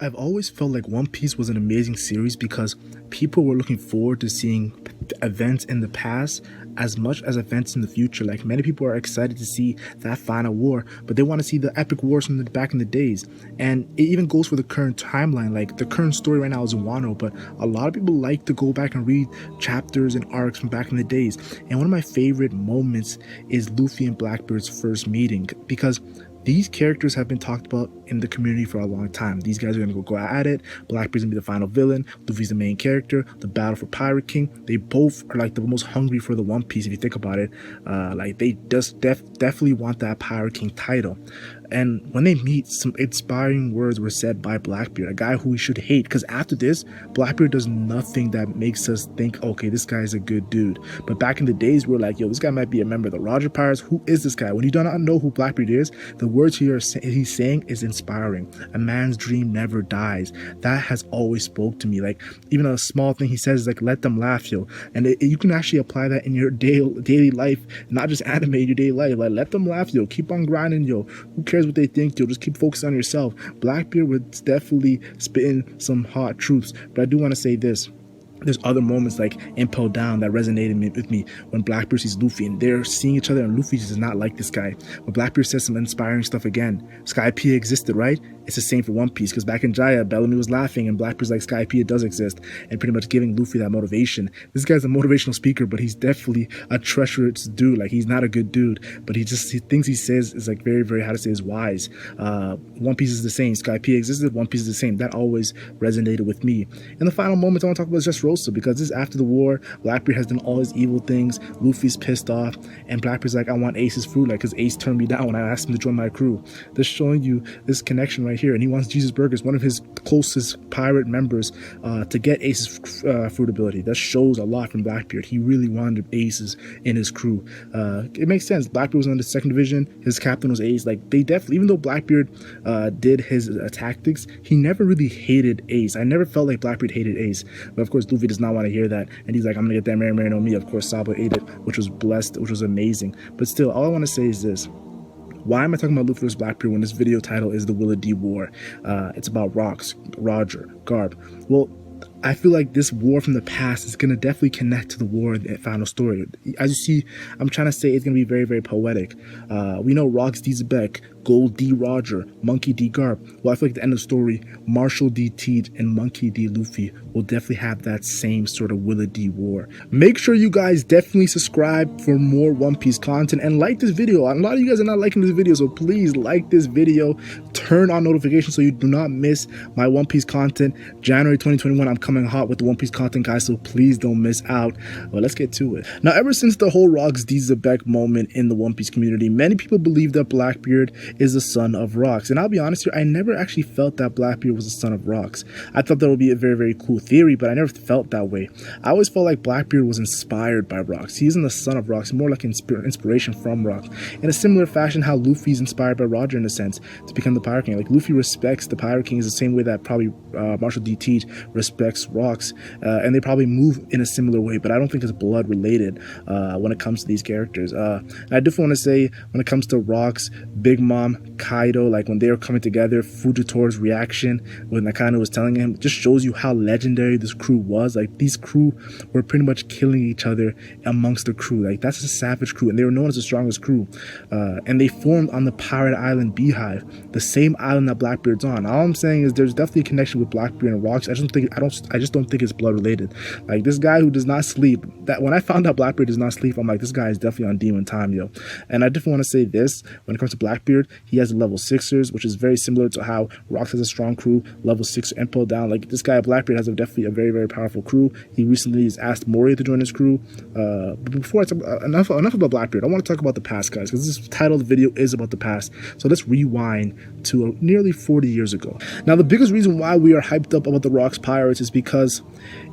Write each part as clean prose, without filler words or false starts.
I've always felt like One Piece was an amazing series because people were looking forward to seeing events in the past as much as events in the future. Like, many people are excited to see that final war, but they want to see the epic wars from the back in the days. And it even goes for the current timeline. Like, the current story right now is in Wano, but a lot of people like to go back and read chapters and arcs from back in the days. And one of my favorite moments is Luffy and Blackbeard's first meeting, because these characters have been talked about in the community for a long time. These guys are gonna go at it. Blackbeard's gonna be the final villain. Luffy's the main character. The battle for Pirate King. They both are like the most hungry for the One Piece, if you think about it. Like, they just definitely want that Pirate King title. And when they meet, some inspiring words were said by Blackbeard, a guy who we should hate, because after this, Blackbeard does nothing that makes us think, okay, this guy's a good dude. But back in the days, we were like, yo, this guy might be a member of the Roger Pirates. Who is this guy? When you do not know who Blackbeard is, the words he's saying is inspiring. A man's dream never dies. That has always spoke to me. Like, even a small thing he says is like, let them laugh, yo. And you can actually apply that in your daily life, not just anime, in your daily life. Like, let them laugh, yo. Keep on grinding, yo. Who cares what they think, yo? Just keep focusing on yourself. Blackbeard was definitely spitting some hot truths. But I do want to say this. There's other moments like Impel Down that resonated with me when Blackbeard sees Luffy and they're seeing each other and Luffy does not like this guy. But Blackbeard says some inspiring stuff again. Skypiea existed, right? It's the same for One Piece, because back in Jaya, Bellamy was laughing and Blackbeard's like, Skypiea does exist, and pretty much giving Luffy that motivation. This guy's a motivational speaker, but he's definitely a treacherous dude. Like, he's not a good dude, but he things he says is like very, very, how to say, is wise. One Piece is the same. Skypiea existed, One Piece is the same. That always resonated with me. And the final moment I want to talk about is just Rosa, because this is after the war. Blackbeard has done all his evil things. Luffy's pissed off, and Blackbeard's like, I want Ace's fruit, like, because Ace turned me down when I asked him to join my crew. They're showing you this connection right here, and he wants Jesus Burgers, one of his closest pirate members, to get Ace's fruit ability. That shows a lot from Blackbeard. He really wanted Aces in his crew. It makes sense. Blackbeard was on the second division. His captain was Ace. Like, they definitely, even though Blackbeard did his tactics, he never really hated Ace. I never felt like Blackbeard hated Ace. But of course, Luffy does not want to hear that, and he's like, I'm gonna get that Mary Mary no Me. Of course, Sabo ate it, which was blessed, which was amazing. But still, all I want to say is this. Why am I talking about Luffy vs. Blackbeard when this video title is the Willa D War? It's about Rocks, Roger, Garp. Well, I feel like this war from the past is going to definitely connect to the war in the final story. As you see, I'm trying to say it's going to be very, very poetic. We know Rocks D Xebec, Gold D Roger, Monkey D Garp. Well, I feel like at the end of the story, Marshall D Teed and Monkey D Luffy will definitely have that same sort of Willa D war. Make sure you guys definitely subscribe for more One Piece content and like this video. A lot of you guys are not liking this video, so please like this video. Turn on notifications so you do not miss my One Piece content. January 2021, I'm coming hot with the One Piece content, guys, so please don't miss out. Well, let's get to it. Now, ever since the whole Rocks D Xebec moment in the One Piece community, many people believe that Blackbeard is the son of Rocks. And I'll be honest here, I never actually felt that Blackbeard was the son of Rocks. I thought that would be a very, very cool theory, but I never felt that way. I always felt like Blackbeard was inspired by Rocks. He isn't the son of Rocks, more like inspiration from Rocks. In a similar fashion, how Luffy's inspired by Roger in a sense to become the Pirate King. Like, Luffy respects the Pirate King is the same way that probably Marshall D. Teach respects Rocks, and they probably move in a similar way, but I don't think it's blood related when it comes to these characters. And I definitely want to say, when it comes to Rocks, Big Mom, Kaido, like when they were coming together, Fujitori's reaction when Nakano was telling him just shows you how legendary this crew was. Like, these crew were pretty much killing each other amongst the crew. Like, that's a savage crew, and they were known as the strongest crew. And they formed on the Pirate Island Beehive, the same island that Blackbeard's on. All I'm saying is there's definitely a connection with Blackbeard and Rocks. I just don't think it's blood related. Like, this guy who does not sleep, that when I found out Blackbeard does not sleep, I'm like, this guy is definitely on demon time, yo. And I definitely want to say this, when it comes to Blackbeard, he has the level 6ers, which is very similar to how Rocks has a strong crew, level 6 Impel Down. Like, this guy Blackbeard has definitely a very, very powerful crew. He recently has asked Moria to join his crew. But before I talk enough about Blackbeard, I want to talk about the past, guys, because this title of the video is about the past. So let's rewind to nearly 40 years ago. Now, the biggest reason why we are hyped up about the Rocks Pirates is because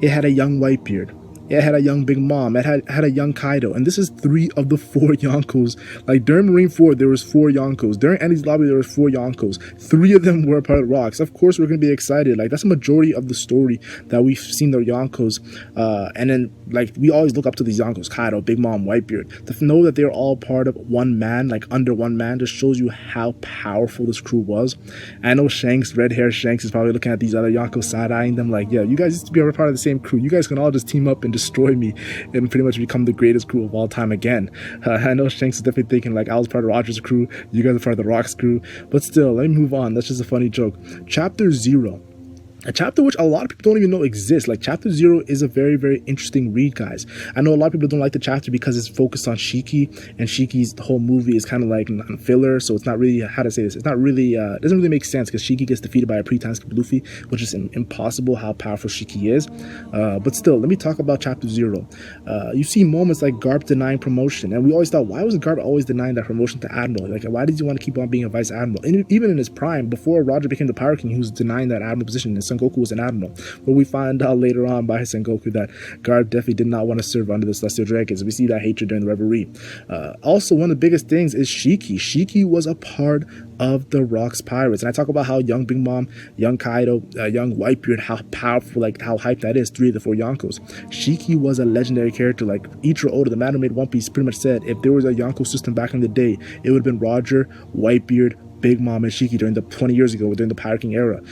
it had a young Whitebeard. It had a young Big Mom. It had a young Kaido. And this is 3 of the 4 Yonkos. Like, during Marineford, there was 4 Yonkos. During Enies Lobby, there was 4 Yonkos. 3 of them were a part of Rocks. Of course, we're going to be excited. Like, that's a majority of the story that we've seen the Yonkos. And then, like, we always look up to these Yonkos, Kaido, Big Mom, Whitebeard. To know that they're all part of one man, like, under one man, just shows you how powerful this crew was. I know Shanks, red hair Shanks, is probably looking at these other Yonkos side-eyeing them like, yeah, you guys used to be a part of the same crew. You guys can all just team up and destroy me and pretty much become the greatest crew of all time again. I know Shanks is definitely thinking, like, I was part of Roger's crew, you guys are part of the Rocks crew. But still, let me move on. That's just a funny joke. Chapter 0. A chapter which a lot of people don't even know exists. Like, chapter 0 is a very, very interesting read, guys. I know a lot of people don't like the chapter because it's focused on Shiki, and Shiki's whole movie is kind of like filler, so it's not really, how to say this, it's not really, it doesn't really make sense because Shiki gets defeated by a pre-time skip Luffy, which is impossible how powerful Shiki is. But still, let me talk about chapter 0. You see moments like Garp denying promotion, and we always thought, why was Garp always denying that promotion to Admiral? Like, why did he want to keep on being a Vice Admiral? And even in his prime, before Roger became the Pirate King, he was denying that Admiral position, and Sengoku was an Admiral. But we find out later on by Sengoku that Garp definitely did not want to serve under the Celestial Dragons. We see that hatred during the Reverie. Also, one of the biggest things is Shiki. Shiki was a part of the Rocks Pirates. And I talk about how young Big Mom, young Kaido, young Whitebeard, how powerful, like how hyped that is, 3 of the 4 Yonkos. Shiki was a legendary character. Like Ichiro Oda, the man who made One Piece, pretty much said if there was a Yonko system back in the day, it would have been Roger, Whitebeard, Big Mom, and Shiki during the 20 years ago, during the Pirate King era.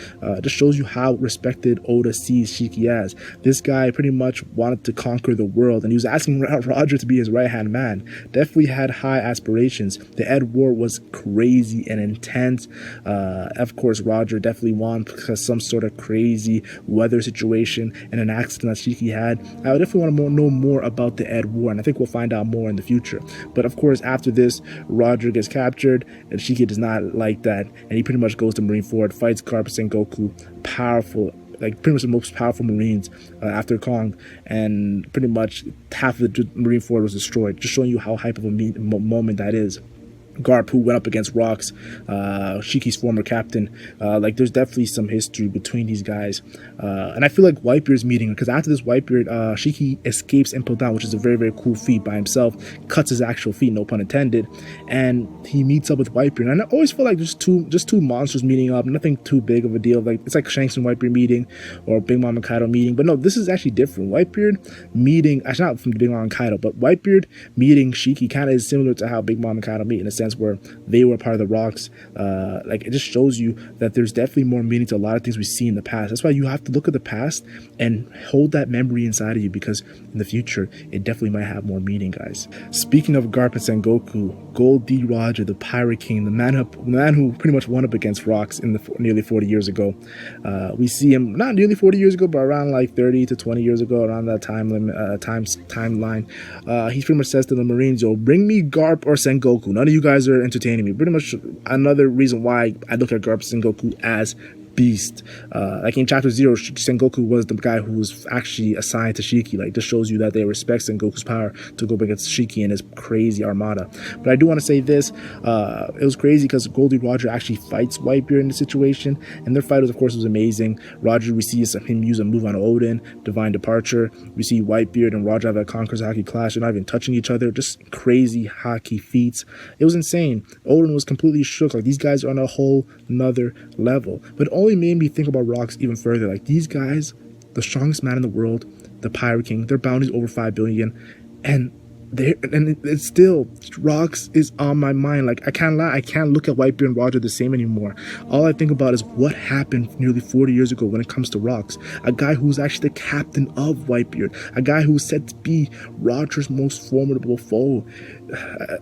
Just shows you how respected Oda sees Shiki as. This guy pretty much wanted to conquer the world, and he was asking Roger to be his right-hand man. Definitely had high aspirations. The Ed War was crazy and intense. Of course, Roger definitely won because some sort of crazy weather situation and an accident that Shiki had. I would definitely want to know more about the Ed War, and I think we'll find out more in the future. But of course, after this, Roger gets captured, and Shiki does not like that, and he pretty much goes to Marineford, fights Garp and Sengoku, powerful, like pretty much the most powerful Marines after Kong, and pretty much half of the Marineford was destroyed, just showing you how hype of a moment that is. Garp, who went up against Rocks, Shiki's former captain. Like, there's definitely some history between these guys. And I feel like Whitebeard's meeting, because after this Whitebeard, Shiki escapes Impel Down, which is a very, very cool feat by himself, cuts his actual feet, no pun intended, and he meets up with Whitebeard. And I always feel like just two monsters meeting up, nothing too big of a deal. Like, it's like Shanks and Whitebeard meeting, or Big Mom and Kaido meeting. But no, this is actually different. Whitebeard meeting, actually not from Big Mom and Kaido, but Whitebeard meeting Shiki kind of is similar to how Big Mom and Kaido meet, in a sense where they were part of the Rocks. Like, it just shows you that there's definitely more meaning to a lot of things we see in the past. That's why you have to look at the past and hold that memory inside of you, because in the future it definitely might have more meaning, guys. Speaking of Garp and Sengoku, Gold D Roger, the Pirate King, the man who pretty much won up against Rocks in the nearly 40 years ago. We see him not nearly 40 years ago, but around like 30 to 20 years ago, around that timeline. He pretty much says to the Marines, yo, bring me Garp or Sengoku. None of you guys are entertaining me. Pretty much another reason why I look at Garp and Sengoku as beast. Like in chapter 0, Sengoku was the guy who was actually assigned to Shiki. Like, this shows you that they respect Sengoku's power to go up against Shiki and his crazy armada. But I do want to say this, it was crazy because Goldie Roger actually fights Whitebeard in the situation, and their fight of course was amazing. Roger, we see him use a move on Odin, Divine Departure. We see Whitebeard and Roger have a Conqueror's Hockey clash. They're not even touching each other, just crazy hockey feats. It was insane. Odin was completely shook. Like, these guys are on a whole nother level. But only made me think about Rocks even further. Like, these guys, the strongest man in the world, the Pirate King, their bounty's over 5 billion, and it's still, Rocks is on my mind. Like, I can't lie, I can't look at Whitebeard and Roger the same anymore. All I think about is what happened nearly 40 years ago when it comes to Rocks. A guy who's actually the captain of Whitebeard, a guy who's said to be Roger's most formidable foe.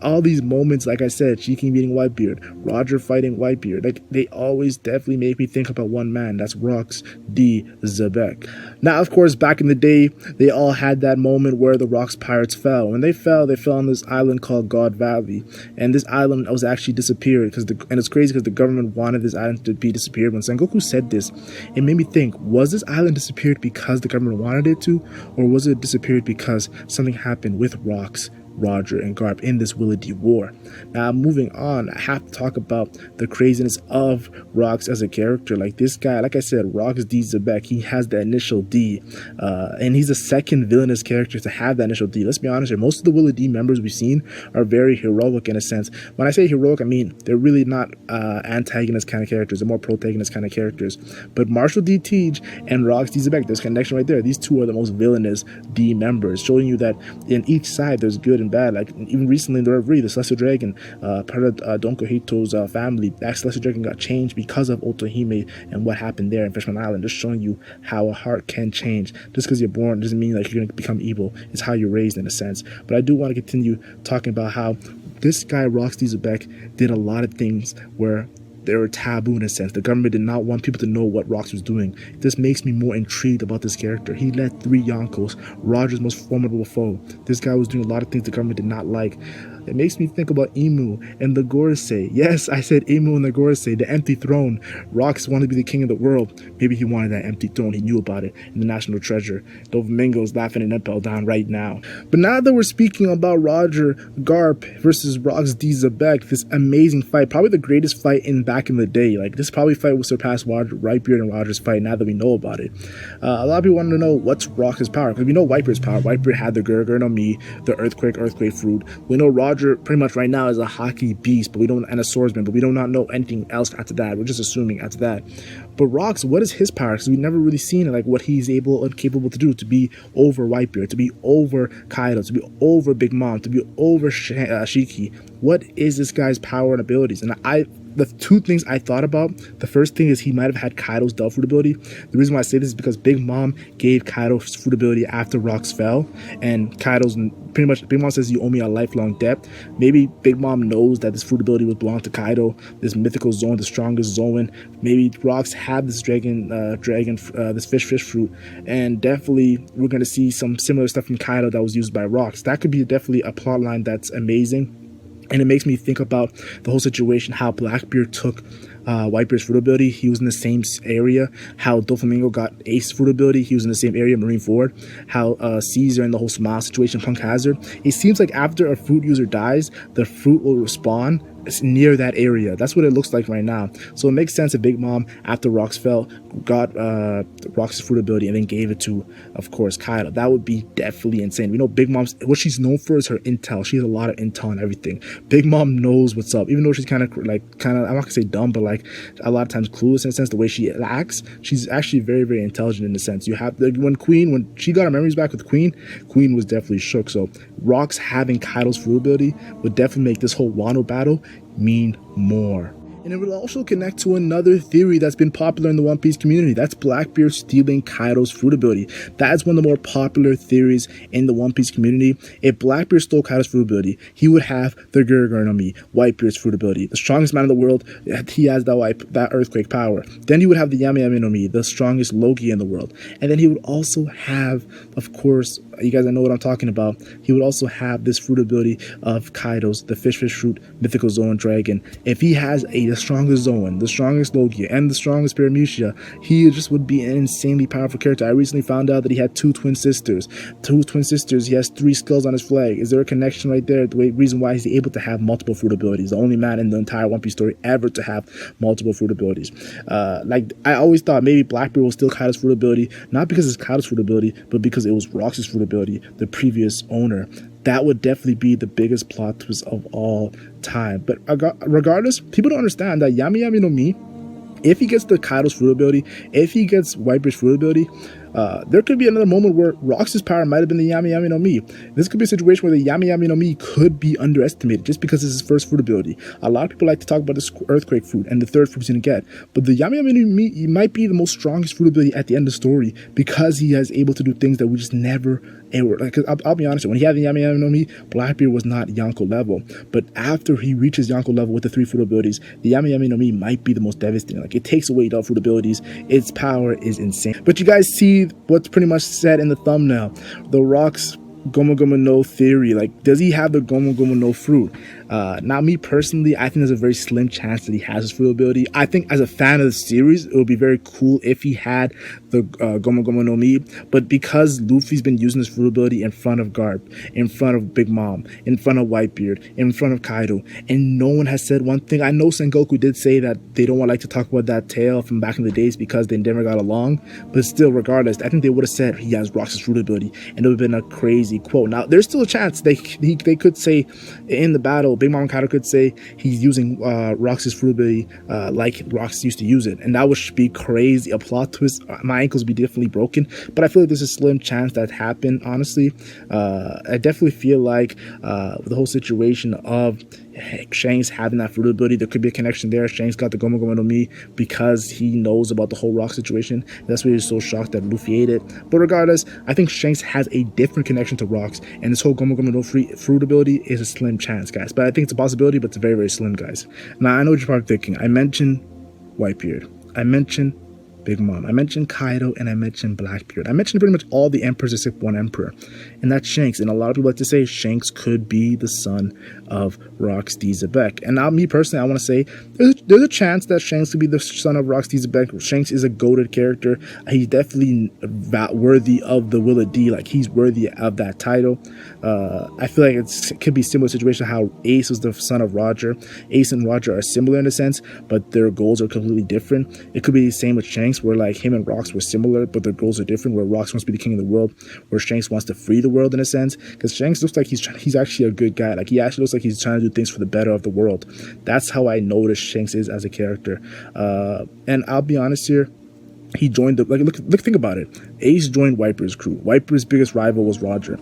All these moments, like I said, Shiki meeting Whitebeard, Roger fighting Whitebeard, like, they always definitely make me think about one man. That's Rocks D Xebec. Now, of course, back in the day, they all had that moment where the Rocks pirates fell. When they fell on this island called God Valley, and this island was actually disappeared and it's crazy because the government wanted this island to be disappeared. When Sengoku said this, it made me think, was this island disappeared because the government wanted it to, or was it disappeared because something happened with Rocks Roger and Garp in this Willy D war. Now, moving on, I have to talk about the craziness of Rocks as a character. Like this guy, like I said, Rocks D Xebec, he has the initial D, and he's the second villainous character to have that initial D. Let's be honest here, most of the Willy D members we've seen are very heroic in a sense. When I say heroic, I mean they're really not antagonist kind of characters, they're more protagonist kind of characters. But Marshall D Teej and Rocks D Xebec, there's a connection right there. These two are the most villainous D members, showing you that in each side there's good and bad. Like even recently in the Reverie, the Celestial Dragon, part of Donko Hito's family, that Celestial Dragon got changed because of Otohime and what happened there in Fishman Island, just showing you how a heart can change. Just because you're born doesn't mean like you're going to become evil. It's how you're raised in a sense. But I do want to continue talking about how this guy Rocks D Xebec did a lot of things where they were taboo in a sense. The government did not want people to know what Rocks was doing. This makes me more intrigued about this character. He led 3 Yonkos, Roger's most formidable foe. This guy was doing a lot of things the government did not like. It makes me think about Emu and the Gorosei. Yes, I said Emu and the Gorosei, the empty throne. Rocks wanted to be the king of the world. Maybe he wanted that empty throne. He knew about it in the National Treasure. Doflamingo's laughing an Impel down right now. But now that we're speaking about Roger Garp versus Rocks D Xebec, this amazing fight, probably the greatest fight back in the day. Like this probably fight will surpass Whitebeard and Roger's fight now that we know about it. A lot of people want to know what's Rocks' power, because we know Whitebeard's power. Whitebeard had the Gurgur no Mi, the Earthquake fruit. We know Roger pretty much right now is a hockey beast, but we don't, and a swordsman, but we do not know anything else after that. We're just assuming after that. But Rocks, what is his power? Because we've never really seen like what he's able and capable to do, to be over Whitebeard, to be over Kaido, to be over Big Mom, to be over Shiki. What is this guy's power and abilities? And the 2 things I thought about, the first thing is he might have had Kaido's Delph fruit ability. The reason why I say this is because Big Mom gave Kaido fruit ability after Rocks fell, and Kaido's pretty much, Big Mom says you owe me a lifelong debt. Maybe Big Mom knows that this fruit ability would belong to Kaido, this mythical zone, the strongest zone. Maybe Rocks had this this fish fruit, and definitely we're going to see some similar stuff from Kaido that was used by Rocks. That could be definitely a plot line that's amazing. And it makes me think about the whole situation, how Blackbeard took Whitebeard's fruit ability. He was in the same area. How Doflamingo got Ace fruit ability. He was in the same area, Marineford. How Caesar and the whole Smile situation, Punk Hazard. It seems like after a fruit user dies, the fruit will respawn near that area. That's what it looks like right now. So it makes sense that Big Mom, after Rocks fell, got Rocks' fruit ability and then gave it to, of course, Kaido. That would be definitely insane. We know Big Mom's, what she's known for is her intel. She has a lot of intel and everything. Big Mom knows what's up. Even though she's kind of, I'm not gonna say dumb, but like a lot of times clueless in a sense, the way she acts, she's actually very, very intelligent in a sense. You have, when she got her memories back with Queen was definitely shook. So Rocks having Kaido's fruit ability would definitely make this whole Wano battle mean more. And it will also connect to another theory that's been popular in the One Piece community. That's Blackbeard stealing Kaido's fruit ability. That is one of the more popular theories in the One Piece community. If Blackbeard stole Kaido's fruit ability, he would have the Gurgur no Mi, Whitebeard's fruit ability. The strongest man in the world, he has that earthquake power. Then he would have the Yami Yami no Mi, the strongest Loki in the world. And then he would also have, of course, you guys know what I'm talking about, he would also have this fruit ability of Kaido's, the fish fruit, mythical Zoan dragon. If he has the strongest Zoan, the strongest Logia, and the strongest Paramucia, he just would be an insanely powerful character. I recently found out that he had 2 twin sisters. He has 3 skulls on his flag. Is there a connection right there? The reason why he's able to have multiple fruit abilities. The only man in the entire One Piece story ever to have multiple fruit abilities. Like I always thought maybe Blackbeard will steal Kaido's fruit ability, not because it's Kaido's fruit ability, but because it was Rocks' fruit ability, the previous owner. That would definitely be the biggest plot twist of all time. But regardless, people don't understand that Yami Yami no Mi, if he gets the Kaido's fruit ability, if he gets Whitebeard's fruit ability, there could be another moment where Rocks' power might have been the Yami Yami no Mi. This could be a situation where the Yami Yami no Mi could be underestimated just because it's his first fruit ability. A lot of people like to talk about this earthquake fruit and the third fruit he's going to get. But the Yami Yami no Mi, he might be the most strongest fruit ability at the end of the story because he is able to do things that we just never ever. Like, I'll be honest, when he had the Yami Yami no Mi, Blackbeard was not Yonko level. But after he reaches Yonko level with the 3 fruit abilities, the Yami Yami no Mi might be the most devastating. Like, it takes away the fruit abilities. Its power is insane. But you guys see what's pretty much said in the thumbnail. The Rocks Gomu Gomu no theory. Like, does he have the Gomu Gomu no fruit? Now, me personally, I think there's a very slim chance that he has his fruit ability. I think as a fan of the series, it would be very cool if he had the Gomu Gomu no Mi, but because Luffy's been using his fruit ability in front of Garp, in front of Big Mom, in front of Whitebeard, in front of Kaido, and no one has said one thing. I know Sengoku did say that they don't like to talk about that tale from back in the days because they never got along, but still, regardless, I think they would have said he has Rocks' fruit ability, and it would have been a crazy quote. Now, there's still a chance they could say in the battle, Big Mom and Kaido could say he's using Rocks' fruit ability like Rocks used to use it, and that would be crazy, a plot twist. My ankles would be definitely broken, but I feel like there's a slim chance that happened, honestly. I definitely feel like the whole situation of Shanks having that fruit ability, there could be a connection there. Shanks got the Gomu Gomu no Mi because he knows about the whole rock situation. That's why he's so shocked that Luffy ate it. But regardless, I think Shanks has a different connection to rocks, and this whole Gomu Gomu no fruit ability is a slim chance, guys. But I think it's a possibility, but it's very, very slim, guys. Now, I know what you're probably thinking. I mentioned Whitebeard. I mentioned Big Mom. I mentioned Kaido, and I mentioned Blackbeard. I mentioned pretty much all the emperors except one emperor, and that's Shanks. And a lot of people like to say Shanks could be the son of Rocks D Xebec. And now, me personally, I want to say there's a chance that Shanks could be the son of Rocks D Xebec. Shanks is a goated character. He's definitely worthy of the Will of D. Like, he's worthy of that title. I feel like it could be a similar situation how Ace was the son of Roger. Ace and Roger are similar in a sense, but their goals are completely different. It could be the same with Shanks, where like him and Rocks were similar, but their goals are different, where Rocks wants to be the king of the world, where Shanks wants to free the world in a sense, because Shanks looks like he's actually a good guy. Like, he actually looks like he's trying to do things for the better of the world. That's how I notice Shanks is as a character. And I'll be honest here, he joined the, think about it. Ace joined Whitebeard's crew. Whitebeard's biggest rival was Roger.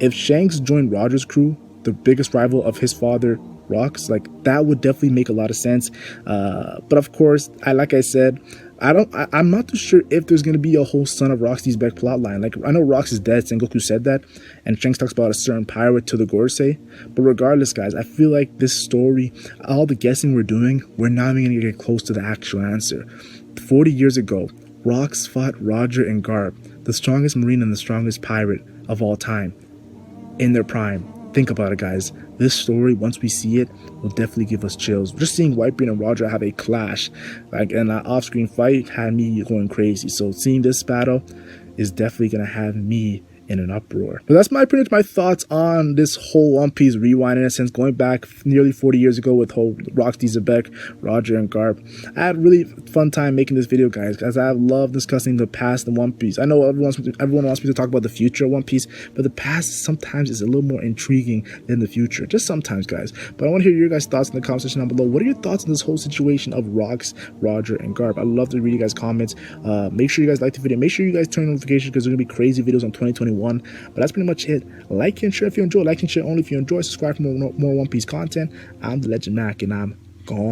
If Shanks joined Roger's crew, the biggest rival of his father, Rocks, like, that would definitely make a lot of sense. But of course, like I said, I'm not too sure if there's gonna be a whole son of Rocks D Xebec plotline. Like, I know Rocks is dead, Sengoku said that, and Shanks talks about a certain pirate to the Gorosei. But regardless, guys, I feel like this story, all the guessing we're doing, we're not even gonna get close to the actual answer. 40 years ago, Rocks fought Roger and Garp, the strongest marine and the strongest pirate of all time, in their prime. Think about it, guys. This story, once we see it, will definitely give us chills. Just seeing Whitebeard and Roger have a clash, like, and an off-screen fight, had me going crazy. So seeing this battle is definitely gonna have me in an uproar. But that's pretty much my thoughts on this whole One Piece rewind, in a sense, going back nearly 40 years ago with whole Rocks D Xebec, Roger, and Garp. I had a really fun time making this video, guys, because I love discussing the past in One Piece. I know everyone wants me to talk about the future of One Piece, but the past sometimes is a little more intriguing than the future. Just sometimes, guys. But I want to hear your guys' thoughts in the comment section down below. What are your thoughts on this whole situation of Rocks, Roger, and Garp? I'd love to read you guys' comments. Make sure you guys like the video. Make sure you guys turn on notifications, because there's going to be crazy videos on 2021. But that's pretty much it. Like and share if you enjoy. Like and share only if you enjoy. Subscribe for more One Piece content. I'm the LegendMac, and I'm gone.